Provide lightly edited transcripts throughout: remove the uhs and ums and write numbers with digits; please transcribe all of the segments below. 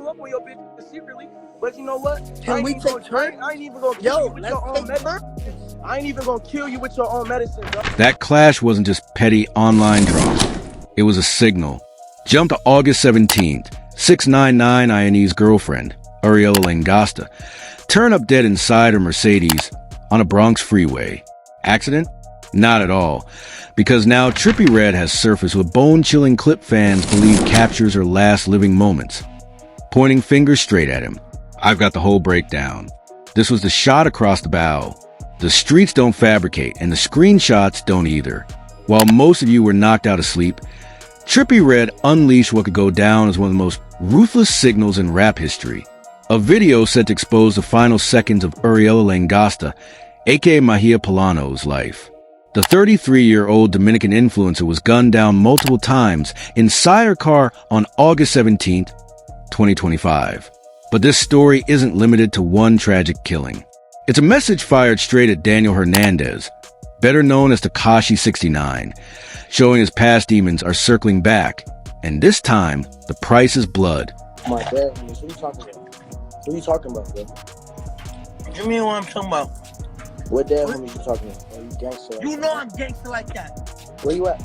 up on your bitch secretly. But you know what? Can we take turns? I ain't even gonna kill you with your own medicine. I ain't even gonna kill you with your own medicine, bro. That clash wasn't just petty online drama. It was a signal. Jump to August 17th. 6ix9ine's girlfriend, Ariella Langosta, turned up dead inside her Mercedes on a Bronx freeway. Accident? Not at all. Because now Trippie Redd has surfaced with bone-chilling clip fans believe captures her last living moments. Pointing fingers straight at him. I've got the whole breakdown. This was the shot across the bow. The streets don't fabricate, and the screenshots don't either. While most of you were knocked out of sleep, Trippie Redd unleashed what could go down as one of the most ruthless signals in rap history. A video set to expose the final seconds of Ariella Langosta, aka Mahia Polano's life. The 33-year-old Dominican influencer was gunned down multiple times inside her car on August 17, 2025. But this story isn't limited to one tragic killing. It's a message fired straight at Daniel Hernandez, better known as Tekashi 69, showing his past demons are circling back, and this time, the price is blood. My dad, what are you talking about? What are you talking about, bro? What you mean what I'm talking about? What dad homies you talking about? Are you gangster? You know I'm gangster like that. Where you at?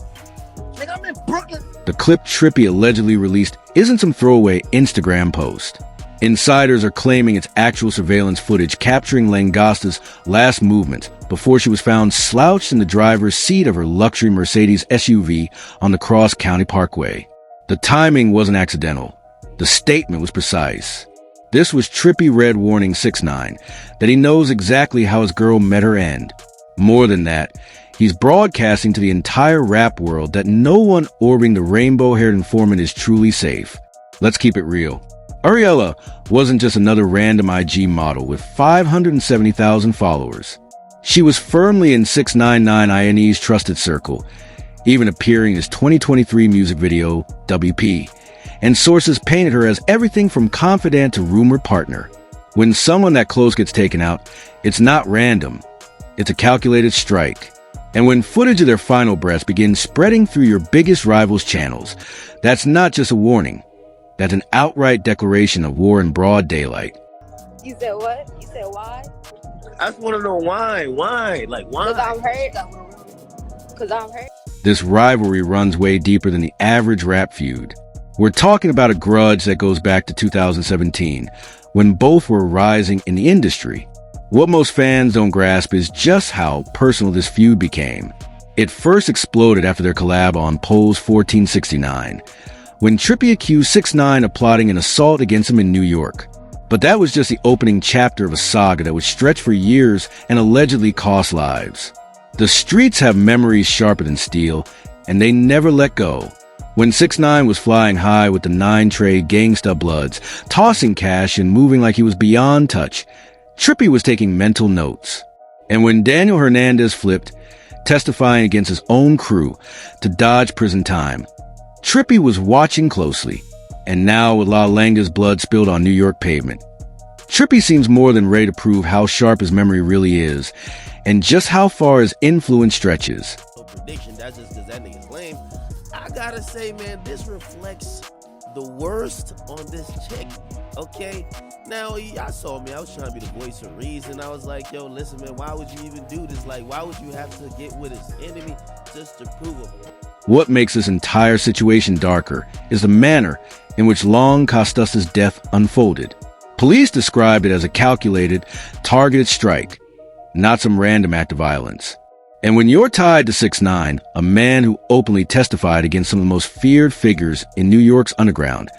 Nigga, I'm in Brooklyn. The clip Trippie allegedly released isn't some throwaway Instagram post. Insiders are claiming it's actual surveillance footage capturing Langosta's last movements before she was found slouched in the driver's seat of her luxury Mercedes SUV on the Cross County Parkway. The timing wasn't accidental. The statement was precise. This was Trippie Redd warning 6ix9ine that he knows exactly how his girl met her end. More than that, he's broadcasting to the entire rap world that no one orbiting the rainbow-haired informant is truly safe. Let's keep it real. Ariella wasn't just another random IG model with 570,000 followers. She was firmly in 6ix9ine's trusted circle, even appearing in his 2023 music video, WP. And sources painted her as everything from confidant to rumored partner. When someone that close gets taken out, it's not random. It's a calculated strike. And when footage of their final breaths begins spreading through your biggest rival's channels, that's not just a warning. That's an outright declaration of war in broad daylight. You said what? You said why? I just want to know why. Why? Like, why? Because I'm hurt. Because I'm hurt. This rivalry runs way deeper than the average rap feud. We're talking about a grudge that goes back to 2017, when both were rising in the industry. What most fans don't grasp is just how personal this feud became. It first exploded after their collab on Pose 1469, when Trippie accused 6ix9ine of plotting an assault against him in New York. But that was just the opening chapter of a saga that would stretch for years and allegedly cost lives. The streets have memories sharper than steel, and they never let go. When 6ix9ine was flying high with the 9-tray Gangsta Bloods, tossing cash and moving like he was beyond touch, Trippie was taking mental notes. And when Daniel Hernandez flipped, testifying against his own crew to dodge prison time, Trippie was watching closely. And now with La Langa's blood spilled on New York pavement, Trippie seems more than ready to prove how sharp his memory really is, and just how far his influence stretches. Prediction, that's just because that nigga's lame. I gotta say, man, this reflects the worst on this chick, okay? Now, y'all saw me. I was trying to be the voice of reason. I was like, yo, listen, man, why would you even do this? Like, why would you have to get with his enemy just to prove him? What makes this entire situation darker is the manner in which Long Costas' death unfolded. Police described it as a calculated, targeted strike, not some random act of violence. And when you're tied to 6ix9ine, a man who openly testified against some of the most feared figures in New York's underground,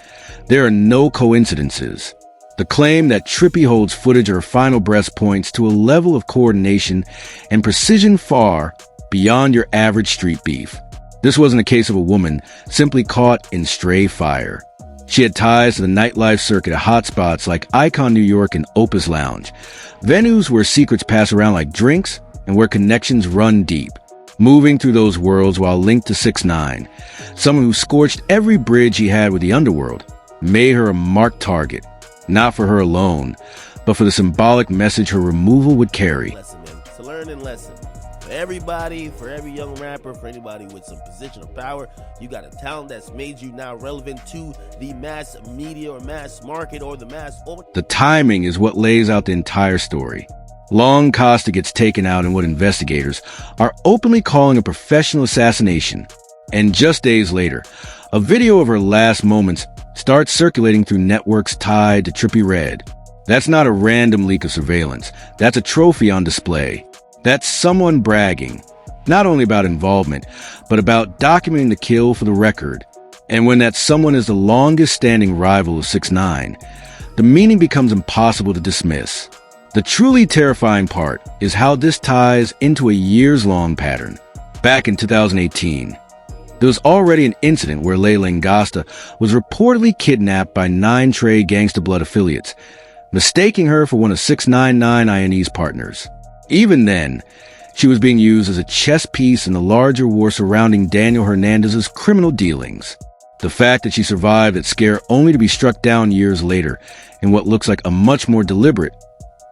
there are no coincidences. The claim that Trippie holds footage of her final breaths points to a level of coordination and precision far beyond your average street beef. This wasn't a case of a woman simply caught in stray fire. She had ties to the nightlife circuit at hotspots like Icon New York and Opus Lounge, venues where secrets pass around like drinks and where connections run deep, moving through those worlds while linked to 6ix9ine, someone who scorched every bridge he had with the underworld, made her a marked target, not for her alone, but for the symbolic message her removal would carry. Lesson, man. It's a learning lesson. everybody, for every young rapper, for anybody with some position of power, you got a talent that's made you now relevant to the mass media or mass market or the mass. The timing is what lays out the entire story. Long Costa gets taken out in what investigators are openly calling a professional assassination. And just days later, a video of her last moments starts circulating through networks tied to Trippie Redd. That's not a random leak of surveillance. That's a trophy on display. That's someone bragging, not only about involvement, but about documenting the kill for the record. And when that someone is the longest-standing rival of 6ix9ine, the meaning becomes impossible to dismiss. The truly terrifying part is how this ties into a years-long pattern. Back in 2018, there was already an incident where Layla Ngasta was reportedly kidnapped by 9 Trey Gangsta Blood affiliates, mistaking her for one of 6ix9ine's partners. Even then, she was being used as a chess piece in the larger war surrounding Daniel Hernandez's criminal dealings. The fact that she survived that scare only to be struck down years later in what looks like a much more deliberate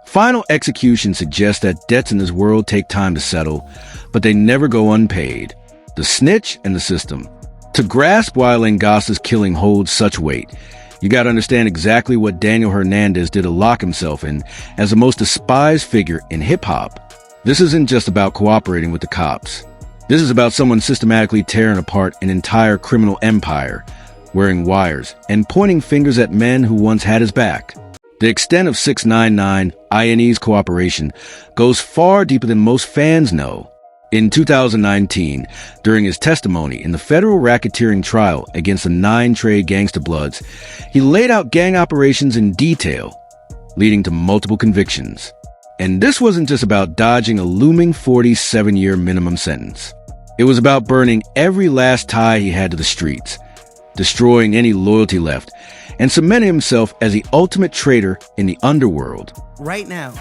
final execution suggests that debts in this world take time to settle, but they never go unpaid. The snitch and the system. To grasp why Ngasta's killing holds such weight, you gotta understand exactly what Daniel Hernandez did to lock himself in as the most despised figure in hip-hop. This isn't just about cooperating with the cops. This is about someone systematically tearing apart an entire criminal empire, wearing wires, and pointing fingers at men who once had his back. The extent of 6ix9ine's cooperation goes far deeper than most fans know. In 2019, during his testimony in the federal racketeering trial against the 9 Trey Gangsta Bloods, he laid out gang operations in detail, leading to multiple convictions. And this wasn't just about dodging a looming 47-year minimum sentence. It was about burning every last tie he had to the streets, destroying any loyalty left, and cementing himself as the ultimate traitor in the underworld. Right now,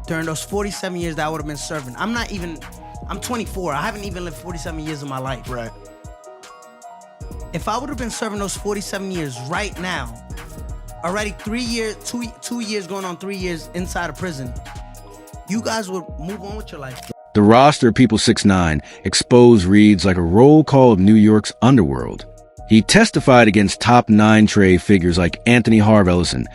during those 47 years that I would have been serving, I'm 24. I haven't even lived 47 years of my life. Right. If I would have been serving those 47 years right now, already 2 years going on 3 years inside of prison, you guys would move on with your life. The roster of People 6ix9ine exposed reads like a roll call of New York's underworld. He testified against top 9 Trey figures like Anthony Harv Ellison,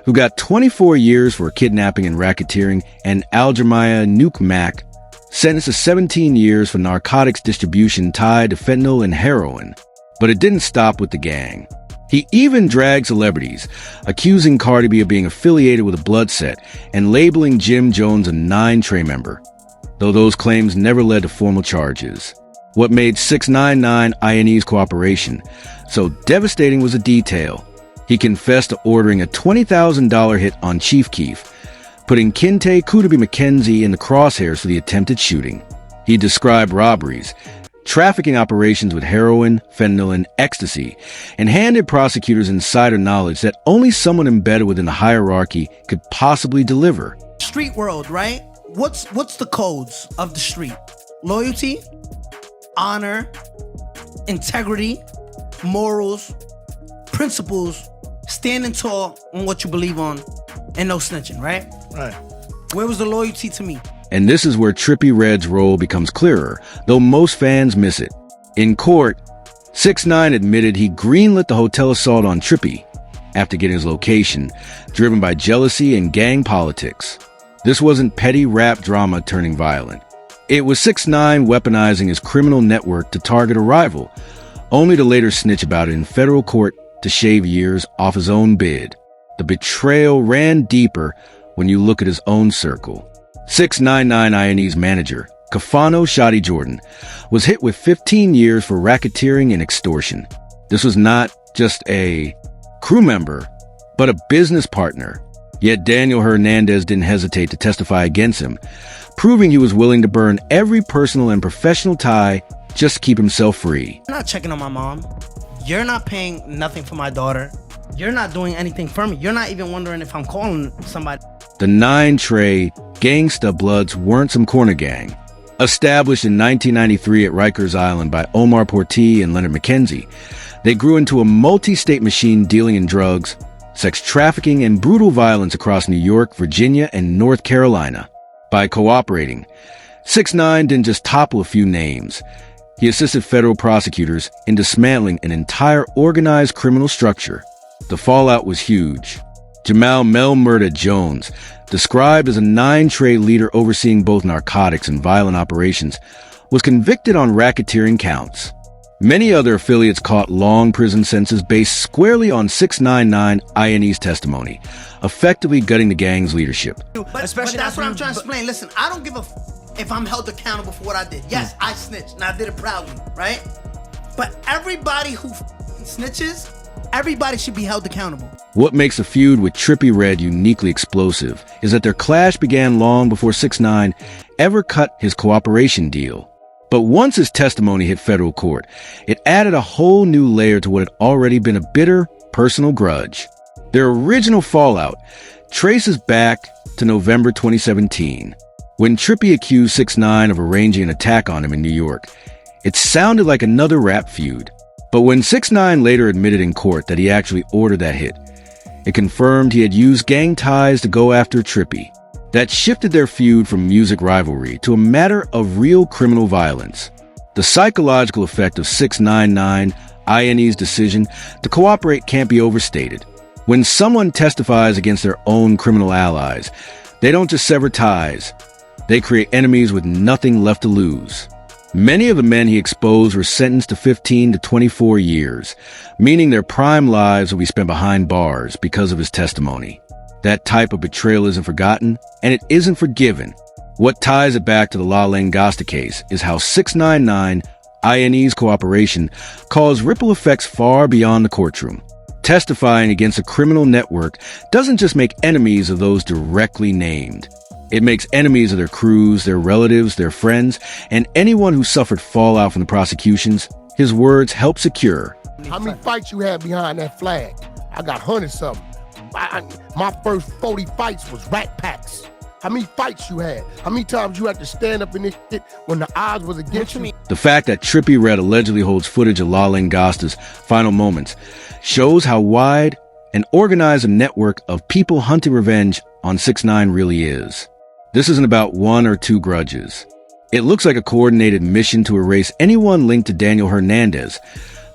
who got 24 years for kidnapping and racketeering, and Aljamiah Nuke Mack, sentenced to 17 years for narcotics distribution tied to fentanyl and heroin. But it didn't stop with the gang. He even dragged celebrities, accusing Cardi B of being affiliated with a blood set and labeling Jim Jones a 9 Trey member, though those claims never led to formal charges. What made 6ix9ine's cooperation so devastating was a detail. He confessed to ordering a $20,000 hit on Chief Keef, putting Kente Kutubi McKenzie in the crosshairs for the attempted shooting. He described robberies, trafficking operations with heroin, fentanyl, and ecstasy, and handed prosecutors insider knowledge that only someone embedded within the hierarchy could possibly deliver. Street world, right? What's the codes of the street? Loyalty, honor, integrity, morals, principles, standing tall on what you believe on, and no snitching, right? Right. Where was the loyalty to me? And this is where Trippie Redd's role becomes clearer, though most fans miss it. In court, 6ix9ine admitted he greenlit the hotel assault on Trippie after getting his location, driven by jealousy and gang politics. This wasn't petty rap drama turning violent. It was 6ix9ine weaponizing his criminal network to target a rival, only to later snitch about it in federal court to shave years off his own bid. The betrayal ran deeper when you look at his own circle. 6ix9ine's manager, Kafano Shadi Jordan, was hit with 15 years for racketeering and extortion. This was not just a crew member, but a business partner. Yet Daniel Hernandez didn't hesitate to testify against him, proving he was willing to burn every personal and professional tie just to keep himself free. You're not checking on my mom. You're not paying nothing for my daughter. You're not doing anything for me. You're not even wondering if I'm calling somebody. The 9 Trey Gangsta Bloods weren't some corner gang. Established in 1993 at Rikers Island by Omar Porti and Leonard McKenzie, they grew into a multi-state machine dealing in drugs, sex trafficking, and brutal violence across New York, Virginia, and North Carolina. By cooperating, 6ix9ine didn't just topple a few names. He assisted federal prosecutors in dismantling an entire organized criminal structure. The fallout was huge. Jamal Mel Murda Jones, described as a 9-trade leader overseeing both narcotics and violent operations, was convicted on racketeering counts. Many other affiliates caught long prison sentences based squarely on 6ix9ine's testimony, effectively gutting the gang's leadership. But that's what I'm trying to explain. Listen, I don't give a if I'm held accountable for what I did. Yes, I snitched, and I did it proudly, right? But everybody who snitches, everybody should be held accountable. What makes the feud with Trippie Redd uniquely explosive is that their clash began long before 6ix9ine ever cut his cooperation deal. But once his testimony hit federal court, it added a whole new layer to what had already been a bitter, personal grudge. Their original fallout traces back to November 2017, when Trippie accused 6ix9ine of arranging an attack on him in New York. It sounded like another rap feud. But when 6ix9ine later admitted in court that he actually ordered that hit, it confirmed he had used gang ties to go after Trippie. That shifted their feud from music rivalry to a matter of real criminal violence. The psychological effect of 6ix9ine's decision to cooperate can't be overstated. When someone testifies against their own criminal allies, they don't just sever ties, they create enemies with nothing left to lose. Many of the men he exposed were sentenced to 15 to 24 years, meaning their prime lives will be spent behind bars because of his testimony. That type of betrayal isn't forgotten, and it isn't forgiven. What ties it back to the La Langasta case is how 6ix9ine's cooperation caused ripple effects far beyond the courtroom. Testifying against a criminal network doesn't just make enemies of those directly named. It makes enemies of their crews, their relatives, their friends, and anyone who suffered fallout from the prosecutions. His words help secure. How many fights you had behind that flag? I got 100-something. My first 40 fights was rat packs. How many fights you had? How many times you had to stand up in this shit when the odds was against you? The fact that Trippie Redd allegedly holds footage of La Langasta's final moments shows how wide and organized a network of people hunting revenge on 6ix9ine really is. This isn't about one or two grudges. It looks like a coordinated mission to erase anyone linked to Daniel Hernandez,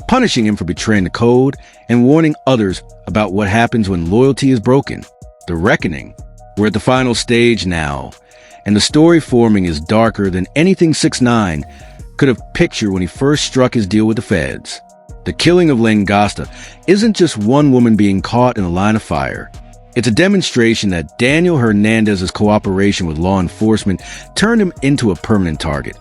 punishing him for betraying the code and warning others about what happens when loyalty is broken. The reckoning. We're at the final stage now, and the story forming is darker than anything 6ix9ine could have pictured when he first struck his deal with the feds. The killing of Langasta isn't just one woman being caught in a line of fire. It's a demonstration that Daniel Hernandez's cooperation with law enforcement turned him into a permanent target,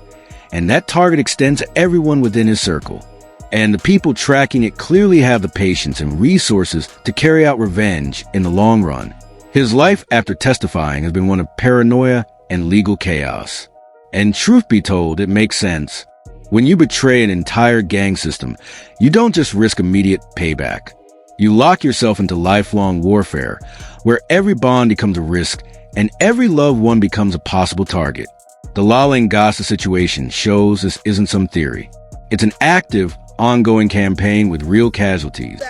and that target extends to everyone within his circle. And the people tracking it clearly have the patience and resources to carry out revenge in the long run. His life after testifying has been one of paranoia and legal chaos. And truth be told, it makes sense. When you betray an entire gang system, you don't just risk immediate payback. You lock yourself into lifelong warfare, where every bond becomes a risk and every loved one becomes a possible target. The La Langasta situation shows this isn't some theory. It's an active, ongoing campaign with real casualties.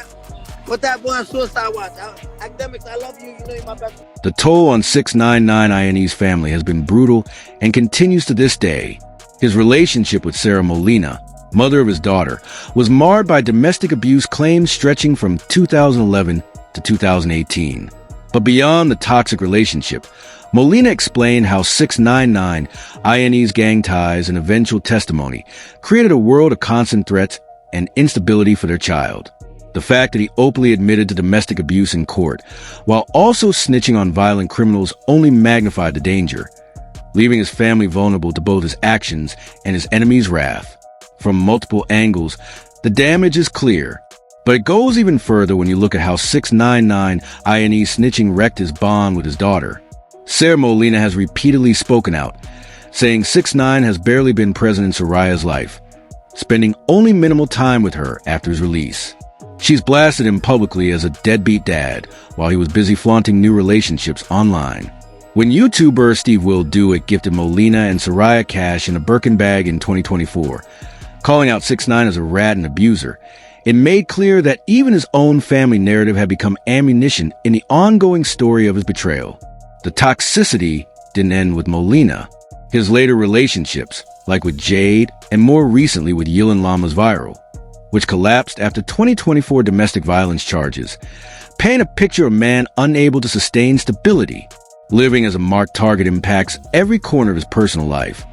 Put that boy on suicide watch. Academics, I love you. You know you're my best. The toll on 6ix9ine's family has been brutal and continues to this day. His relationship with Sarah Molina, mother of his daughter, was marred by domestic abuse claims stretching from 2011 to 2018. But beyond the toxic relationship, Molina explained how 6ix9ine's gang ties and eventual testimony created a world of constant threats and instability for their child. The fact that he openly admitted to domestic abuse in court, while also snitching on violent criminals, only magnified the danger, leaving his family vulnerable to both his actions and his enemies' wrath. From multiple angles, the damage is clear, but it goes even further when you look at how 6ix9ine's snitching wrecked his bond with his daughter. Sarah Molina has repeatedly spoken out, saying 6ix9ine has barely been present in Soraya's life, spending only minimal time with her after his release. She's blasted him publicly as a deadbeat dad while he was busy flaunting new relationships online. When YouTuber Steve Will Do It gifted Molina and Soraya cash in a Birkin bag in 2024, calling out 6ix9ine as a rat and abuser, it made clear that even his own family narrative had become ammunition in the ongoing story of his betrayal. The toxicity didn't end with Molina. His later relationships, like with Jade and more recently with Yilan Lama's Viral, which collapsed after 2024 domestic violence charges, paint a picture of a man unable to sustain stability. Living as a marked target impacts every corner of his personal life.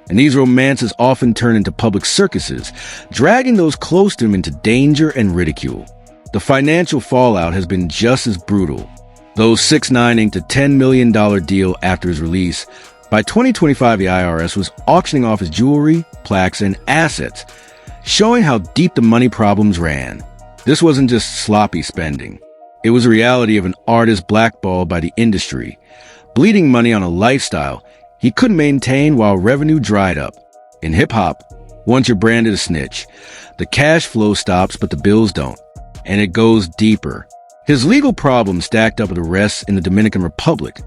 And these romances often turn into public circuses, dragging those close to him into danger and ridicule. The financial fallout has been just as brutal. Though 6ix9ine inked a $10 million deal after his release, by 2025 the IRS was auctioning off his jewelry, plaques, and assets, showing how deep the money problems ran. This wasn't just sloppy spending. It was a reality of an artist blackballed by the industry, bleeding money on a lifestyle he couldn't maintain while revenue dried up. In hip-hop, once you're branded a snitch, the cash flow stops but the bills don't, and it goes deeper. His legal problems stacked up with arrests in the Dominican Republic,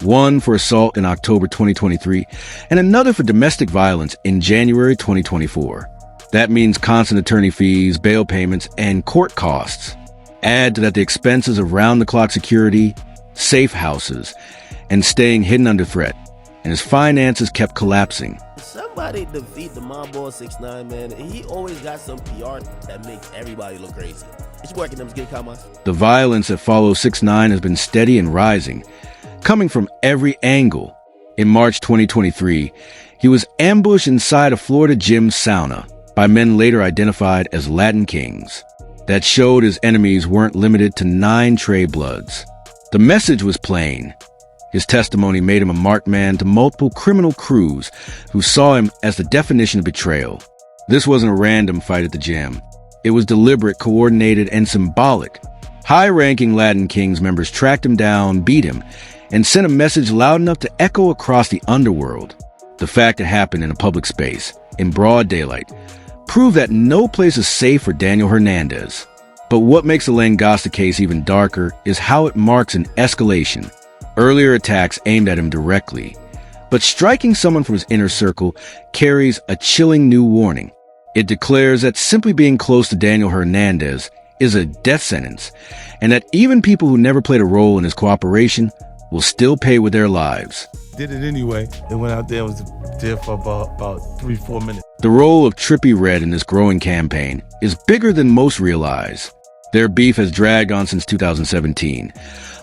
one for assault in October 2023 and another for domestic violence in January 2024. That means constant attorney fees, bail payments, and court costs. Add to that the expenses of round-the-clock security, safe houses, and staying hidden under threat, and his finances kept collapsing. Somebody defeat the mob boss 6ix9ine, man. He always got some PR that makes everybody look crazy. It's working them get comments. The violence that follows 6ix9ine has been steady and rising, coming from every angle. In March 2023, he was ambushed inside a Florida gym sauna by men later identified as Latin Kings. That showed his enemies weren't limited to 9 Trey Bloods. The message was plain. His testimony made him a marked man to multiple criminal crews who saw him as the definition of betrayal. This wasn't a random fight at the gym. It was deliberate, coordinated, and symbolic. High-ranking Latin Kings members tracked him down, beat him, and sent a message loud enough to echo across the underworld. The fact it happened in a public space, in broad daylight, proved that no place is safe for Daniel Hernandez. But what makes the Langasta case even darker is how it marks an escalation. Earlier attacks aimed at him directly, but striking someone from his inner circle carries a chilling new warning. It declares that simply being close to Daniel Hernandez is a death sentence, and that even people who never played a role in his cooperation will still pay with their lives. Did it anyway. They went out there and was there for about 3-4 minutes. The role of Trippie Redd in this growing campaign is bigger than most realize. Their beef has dragged on since 2017,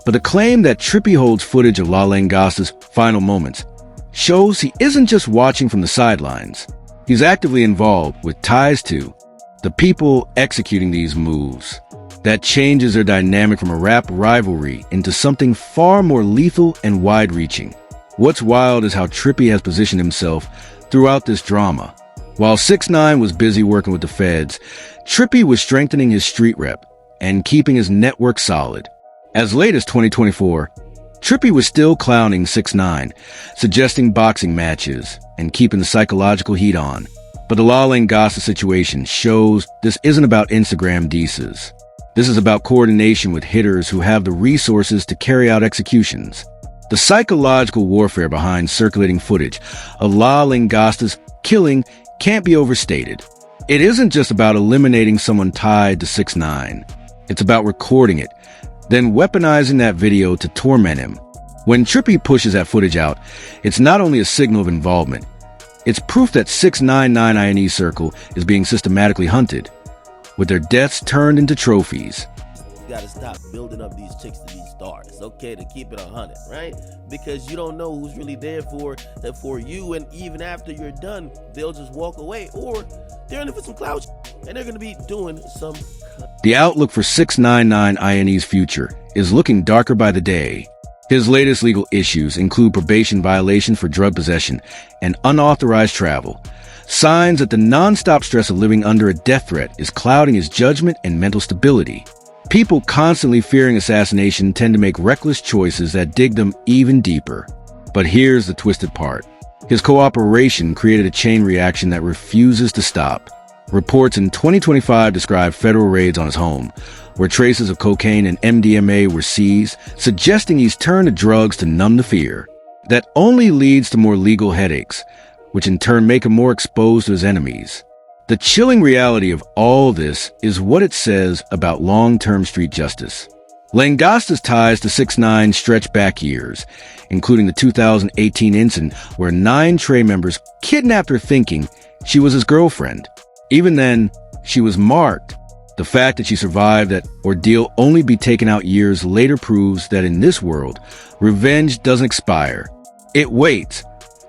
but the claim that Trippie holds footage of La Langasta's final moments shows he isn't just watching from the sidelines. He's actively involved with ties to the people executing these moves. That changes their dynamic from a rap rivalry into something far more lethal and wide-reaching. What's wild is how Trippie has positioned himself throughout this drama. While 6ix9ine was busy working with the feds, Trippie was strengthening his street rep and keeping his network solid. As late as 2024, Trippie was still clowning 6ix9ine, suggesting boxing matches, and keeping the psychological heat on. But the La Langasta situation shows this isn't about Instagram dices. This is about coordination with hitters who have the resources to carry out executions. The psychological warfare behind circulating footage of La Langasta's killing can't be overstated. It isn't just about eliminating someone tied to 6ix9ine. It's about recording it, then weaponizing that video to torment him. When Trippie pushes that footage out, it's not only a signal of involvement, it's proof that 6ix9ine's circle is being systematically hunted, with their deaths turned into trophies. You gotta stop building up these chicks to be stars, okay, to keep it 100, right? Because you don't know who's really there for you, and even after you're done, they'll just walk away, or they're in it for some clout, and they're gonna be doing some. The outlook for 6ix9ine's future is looking darker by the day. His latest legal issues include probation violations for drug possession and unauthorized travel, signs that the non-stop stress of living under a death threat is clouding his judgment and mental stability. People constantly fearing assassination tend to make reckless choices that dig them even deeper. But here's the twisted part. His cooperation created a chain reaction that refuses to stop. Reports in 2025 described federal raids on his home, where traces of cocaine and MDMA were seized, suggesting he's turned to drugs to numb the fear. That only leads to more legal headaches, which in turn make him more exposed to his enemies. The chilling reality of all this is what it says about long-term street justice. Langosta's ties to 6ix9ine stretch back years, including the 2018 incident where 9 Trey members kidnapped her thinking she was his girlfriend. Even then, she was marked. The fact that she survived that ordeal only be taken out years later proves that in this world, revenge doesn't expire. It waits.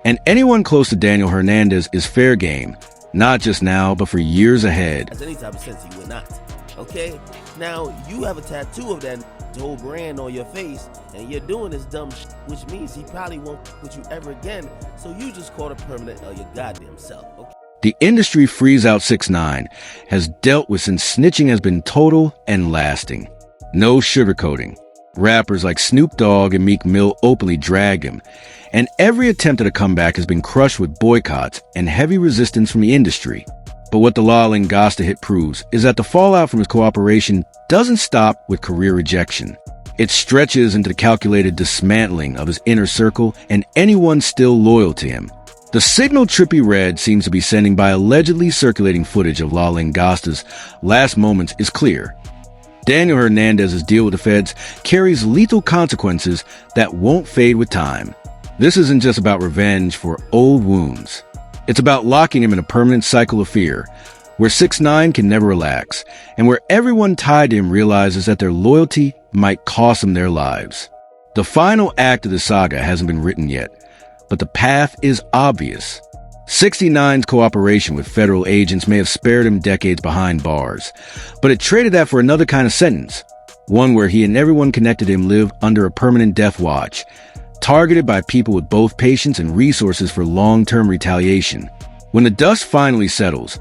And anyone close to Daniel Hernandez is fair game, not just now, but for years ahead. As any type of sense, he would not. Okay? Now, you have a tattoo of that whole brand on your face, and you're doing this dumb shit, which means he probably won't with you ever again, so you just caught a permanent of your goddamn self, okay? The industry freeze out 6ix9ine has dealt with since snitching has been total and lasting. No sugarcoating. Rappers like Snoop Dogg and Meek Mill openly dragged him, and every attempt at a comeback has been crushed with boycotts and heavy resistance from the industry. But what the La Langosta hit proves is that the fallout from his cooperation doesn't stop with career rejection. It stretches into the calculated dismantling of his inner circle and anyone still loyal to him. The signal Trippie Redd seems to be sending by allegedly circulating footage of La Langosta's last moments is clear. Daniel Hernandez's deal with the feds carries lethal consequences that won't fade with time. This isn't just about revenge for old wounds. It's about locking him in a permanent cycle of fear, where 6ix9ine can never relax, and where everyone tied to him realizes that their loyalty might cost them their lives. The final act of the saga hasn't been written yet, but the path is obvious. 6ix9ine's cooperation with federal agents may have spared him decades behind bars, but it traded that for another kind of sentence, one where he and everyone connected to him live under a permanent death watch, targeted by people with both patience and resources for long-term retaliation. When the dust finally settles,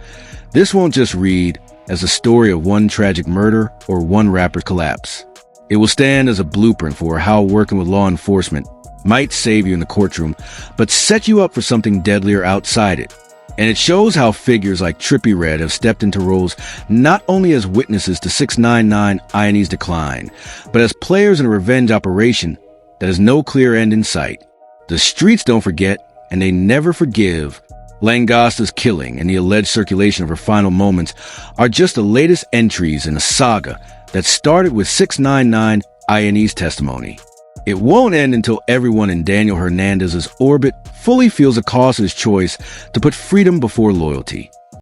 this won't just read as a story of one tragic murder or one rapper's collapse. It will stand as a blueprint for how working with law enforcement might save you in the courtroom, but set you up for something deadlier outside it. And it shows how figures like Trippie Redd have stepped into roles not only as witnesses to 6ix9ine's decline, but as players in a revenge operation that has no clear end in sight. The streets don't forget, and they never forgive. Langosta's killing and the alleged circulation of her final moments are just the latest entries in a saga that started with 6ix9ine's testimony. It won't end until everyone in Daniel Hernandez's orbit fully feels the cost of his choice to put freedom before loyalty.